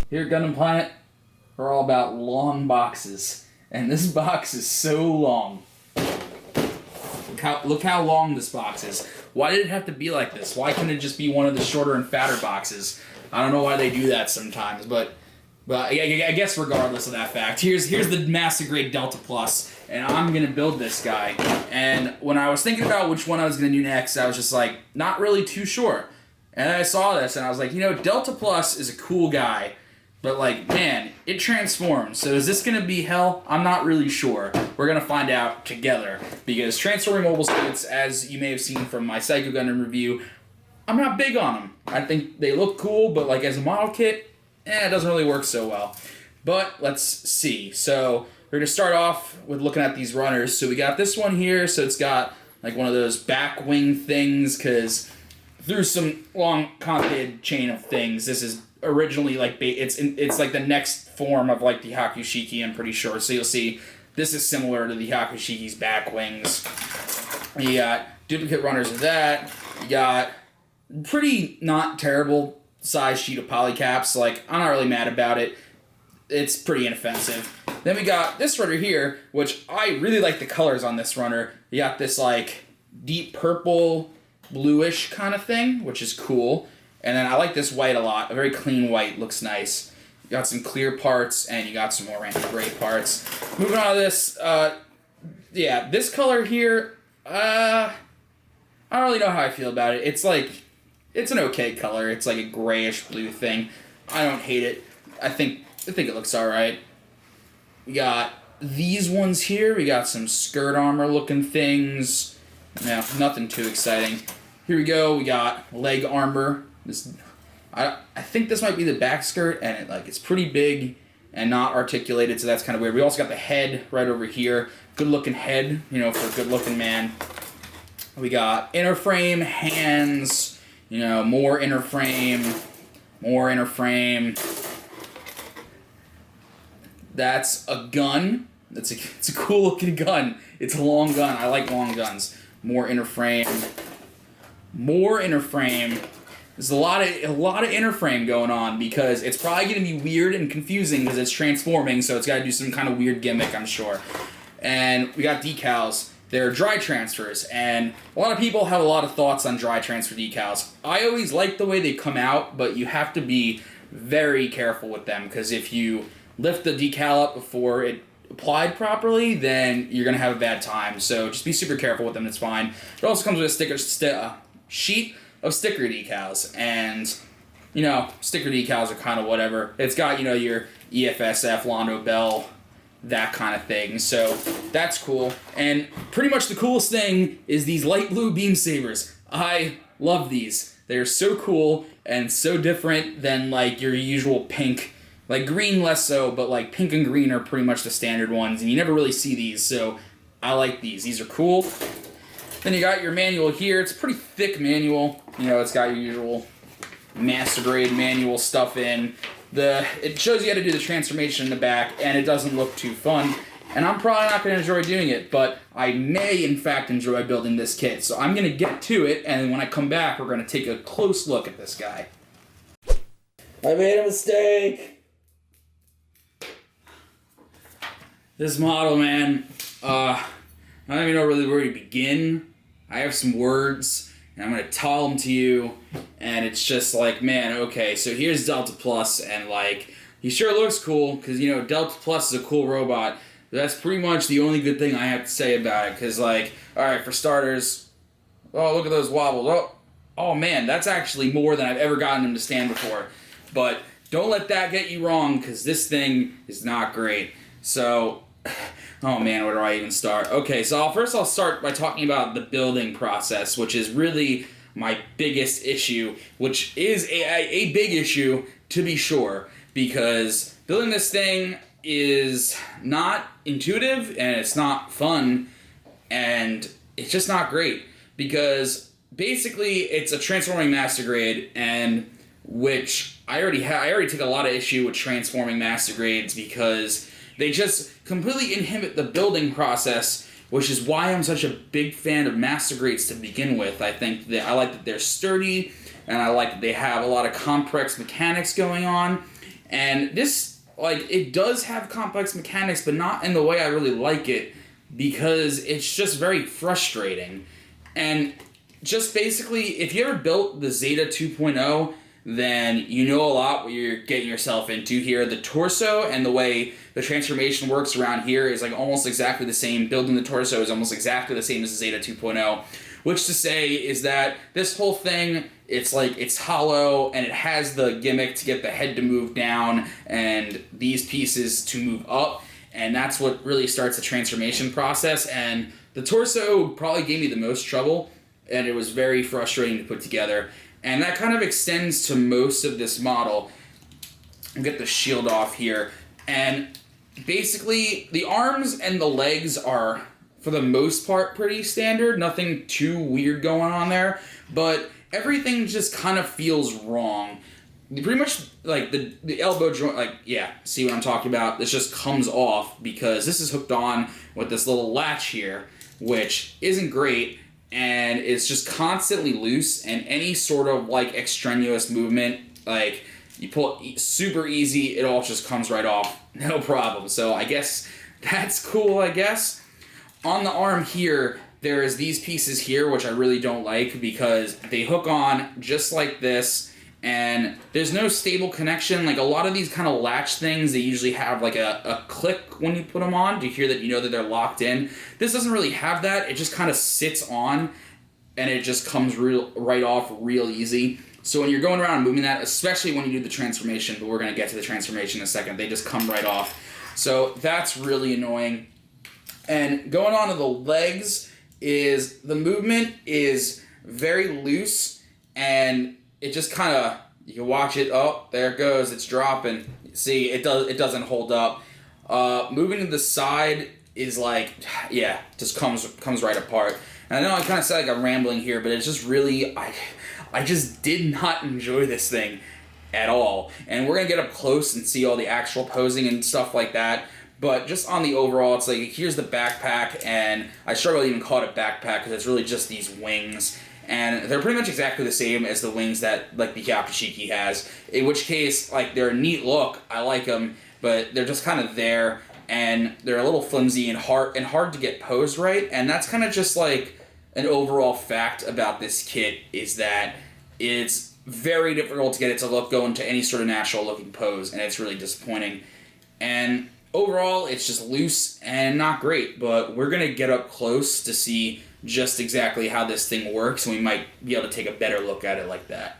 Here at Gundam Planet, we're all about long boxes. And this box is so long. Look how long this box is. Why did it have to be like this? Why couldn't it just be one of the shorter and fatter boxes? I don't know why they do that sometimes, but I guess regardless of that fact, here's the Master Grade Delta Plus, and I'm gonna build this guy. And when I was thinking about which one I was gonna do next, I was just like, not really too sure. And then I saw this, and I was like, Delta Plus is a cool guy, but like, man, it transforms. So is this gonna be hell? I'm not really sure. We're gonna find out together, because transforming mobile suits, as you may have seen from my Psycho Gundam review, I'm not big on them. I think they look cool, but like as a model kit, it doesn't really work so well. But let's see. So we're gonna start off with looking at these runners. So we got this one here. So it's got like one of those back wing things, because through some long complicated chain of things, this is originally like it's like the next form of like the Hakushiki, I'm pretty sure. So you'll see this is similar to the Hakushiki's back wings. You got duplicate runners of that. You got pretty not terrible size sheet of polycaps. Like, I'm not really mad about it. It's pretty inoffensive. Then we got this runner here, which I really like the colors on this runner. You got this like deep purple, bluish kind of thing, which is cool. And then I like this white a lot. A very clean white, looks nice. You got some clear parts, and you got some more gray parts. Moving on to this, yeah, this color here, I don't really know how I feel about it. It's like, it's an okay color. It's like a grayish blue thing. I don't hate it. I think it looks alright. We got these ones here. We got some skirt armor looking things. Yeah, nothing too exciting. Here we go. We got leg armor. I think this might be the back skirt, and it's pretty big and not articulated, so that's kind of weird. We also got the head right over here. Good looking head, for a good looking man. We got inner frame, hands. More inner frame. That's a gun. It's a cool looking gun. It's a long gun. I like long guns. More inner frame. There's a lot of inner frame going on, because it's probably going to be weird and confusing because it's transforming, so it's got to do some kind of weird gimmick, I'm sure. And we got decals. They're dry transfers, and a lot of people have a lot of thoughts on dry transfer decals. I always like the way they come out, but you have to be very careful with them, because if you lift the decal up before it applied properly, then you're going to have a bad time. So just be super careful with them, it's fine. It also comes with a sheet of sticker decals, and sticker decals are kind of whatever. It's got your EFSF, Londo Bell, that kind of thing, so that's cool. And pretty much the coolest thing is these light blue beam sabers. I love these. They're so cool and so different than like your usual pink. Like green less so, but like pink and green are pretty much the standard ones, and you never really see these, so I like these. These are cool. Then you got your manual here. It's a pretty thick manual. It's got your usual Master Grade manual stuff in. It shows you how to do the transformation in the back, and it doesn't look too fun. And I'm probably not going to enjoy doing it, but I may, in fact, enjoy building this kit. So I'm going to get to it, and when I come back, we're going to take a close look at this guy. I made a mistake! This model, man, I don't even know really where to begin. I have some words, and I'm going to tell them to you, and it's just like, man, okay, so here's Delta Plus, and like, he sure looks cool, because, Delta Plus is a cool robot. That's pretty much the only good thing I have to say about it, because, like, alright, for starters, oh, look at those wobbles. Oh, man, that's actually more than I've ever gotten him to stand before. But don't let that get you wrong, because this thing is not great. So, oh man, where do I even start? Okay, so first I'll start by talking about the building process, which is really my biggest issue, which is a big issue, to be sure, because building this thing is not intuitive, and it's not fun, and it's just not great, because basically it's a transforming Master Grade, and which I already take a lot of issue with transforming Master Grades, because they just completely inhibit the building process, which is why I'm such a big fan of Master Grades to begin with. I like that they're sturdy, and I like that they have a lot of complex mechanics going on, And this, like, it does have complex mechanics, but not in the way I really like it, because it's just very frustrating. And just basically, if you ever built the Zeta 2.0, then you know a lot what you're getting yourself into here. The torso and the way the transformation works around here is like almost exactly the same. Building the torso is almost exactly the same as the Zeta 2.0, which to say is that this whole thing, it's like it's hollow and it has the gimmick to get the head to move down and these pieces to move up, and that's what really starts the transformation process. And the torso probably gave me the most trouble, and it was very frustrating to put together. And that kind of extends to most of this model. I'll get the shield off here. And basically, the arms and the legs are, for the most part, pretty standard. Nothing too weird going on there. But everything just kind of feels wrong. Pretty much, like, the elbow joint, like, yeah, see what I'm talking about? This just comes off because this is hooked on with this little latch here, which isn't great. And it's just constantly loose, and any sort of like extraneous movement, like you pull it super easy, it all just comes right off, no problem. So I guess that's cool, I guess. On the arm here, there's these pieces here, which I really don't like because they hook on just like this, and there's no stable connection. Like a lot of these kind of latch things, they usually have like a click when you put them on to hear that you know that they're locked in. This doesn't really have that. It just kind of sits on and it just comes right off real easy. So when you're going around and moving that, especially when you do the transformation, but we're going to get to the transformation in a second, they just come right off. So that's really annoying. And going on to the legs is the movement is very loose, and it just kind of, you can watch it, oh, there it goes, it's dropping. See, it doesn't hold up. Moving to the side is like, yeah, just comes right apart. And I know I kind of sound like I'm rambling here, but it's just really, I just did not enjoy this thing at all. And we're going to get up close and see all the actual posing and stuff like that. But just on the overall, it's like, here's the backpack, and I struggle to even call it a backpack because it's really just these wings. And they're pretty much exactly the same as the wings that, like, the Yapashiki has. In which case, like, they're a neat look. I like them, but they're just kind of there, and they're a little flimsy and hard to get posed right. And that's kind of just, like, an overall fact about this kit, is that it's very difficult to get it to go into any sort of natural-looking pose, and it's really disappointing. And overall, it's just loose and not great, but we're going to get up close to see just exactly how this thing works, and we might be able to take a better look at it like that.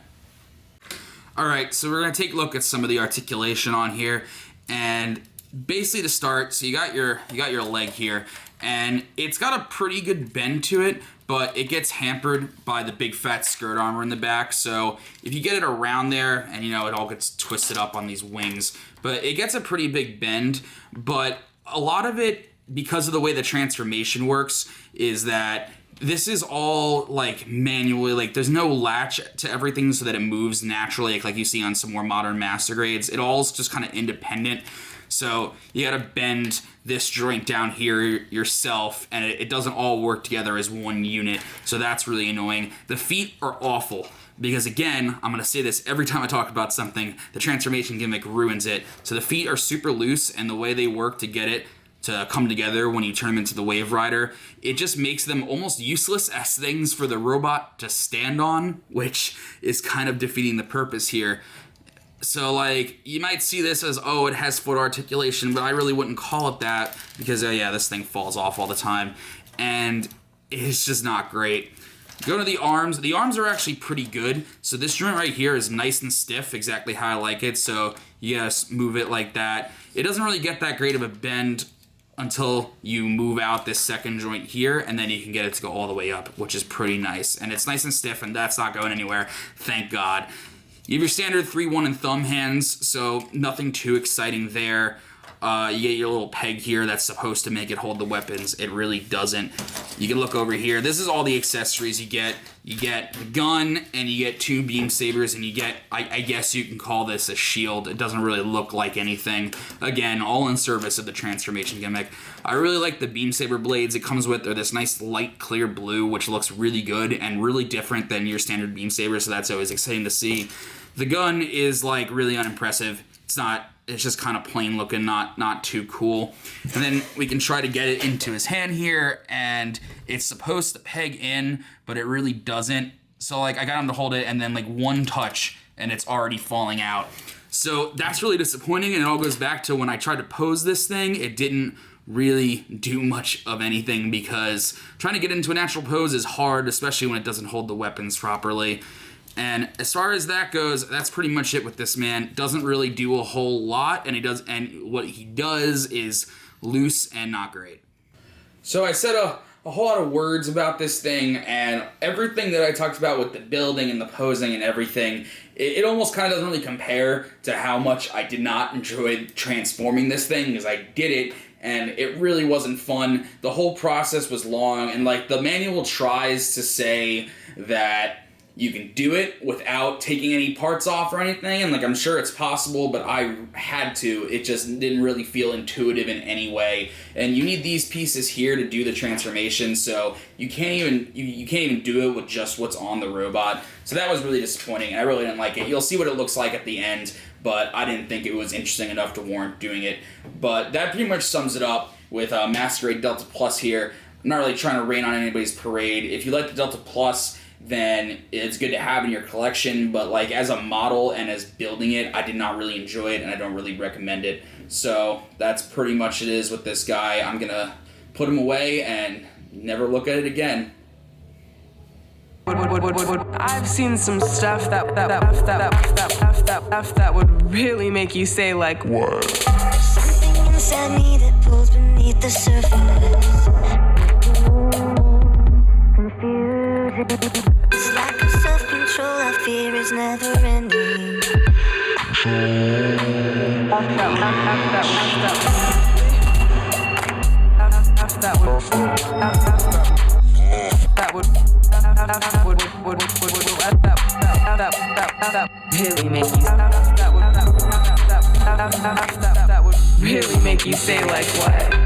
Alright, so we're going to take a look at some of the articulation on here, and basically to start, so you got your leg here, and it's got a pretty good bend to it, but it gets hampered by the big fat skirt armor in the back, so if you get it around there, and you know, it all gets twisted up on these wings, but it gets a pretty big bend, but a lot of it, because of the way the transformation works, is that this is all, like, manually, like, there's no latch to everything so that it moves naturally, like you see on some more modern master grades. It all is just kind of independent. So you gotta bend this joint down here yourself, and it doesn't all work together as one unit, so that's really annoying. The feet are awful, because again, I'm gonna say this every time I talk about something, the transformation gimmick ruins it. So the feet are super loose, and the way they work to get it to come together when you turn them into the Wave Rider, it just makes them almost useless as things for the robot to stand on, which is kind of defeating the purpose here. So, like, you might see this as, oh, it has foot articulation, but I really wouldn't call it that, because, oh yeah, this thing falls off all the time, and it's just not great. Go to the arms. The arms are actually pretty good. So this joint right here is nice and stiff, exactly how I like it, so you just move it like that. It doesn't really get that great of a bend until you move out this second joint here, and then you can get it to go all the way up, which is pretty nice. And it's nice and stiff, and that's not going anywhere, thank God. You have your standard 3-1 and thumb hands, so nothing too exciting there. You get your little peg here that's supposed to make it hold the weapons. It really doesn't. You can look over here. This is all the accessories you get. You get the gun, and you get 2 beam sabers, and you get, I guess you can call this a shield. It doesn't really look like anything. Again, all in service of the transformation gimmick. I really like the beam saber blades it comes with. They're this nice light clear blue, which looks really good and really different than your standard beam saber, so that's always exciting to see. The gun is, like, really unimpressive. it's just kind of plain looking, not too cool. And then we can try to get it into his hand here, and it's supposed to peg in, but it really doesn't. So like I got him to hold it, and then like one touch and it's already falling out. So that's really disappointing, and it all goes back to when I tried to pose this thing, it didn't really do much of anything, because trying to get into a natural pose is hard, especially when it doesn't hold the weapons properly. And as far as that goes, that's pretty much it with this man. Doesn't really do a whole lot, and what he does is loose and not great. So I said a whole lot of words about this thing, and everything that I talked about with the building and the posing and everything, it almost kind of doesn't really compare to how much I did not enjoy transforming this thing, because I did it, and it really wasn't fun. The whole process was long, and like the manual tries to say that you can do it without taking any parts off or anything, and like I'm sure it's possible, but I had to. It just didn't really feel intuitive in any way. And you need these pieces here to do the transformation, so you can't even do it with just what's on the robot. So that was really disappointing. I really didn't like it. You'll see what it looks like at the end, but I didn't think it was interesting enough to warrant doing it. But that pretty much sums it up with Masquerade Delta Plus here. I'm not really trying to rain on anybody's parade. If you like the Delta Plus, then it's good to have in your collection, but like as a model and as building it, I did not really enjoy it, and I don't really recommend it. So that's pretty much it is with this guy. I'm gonna put him away and never look at it again. I've seen some stuff that would really make you say like, what? Something inside me that pulls beneath the surface. This lack of self-control I fear is never ending. That would really make you. That would really make you say like what?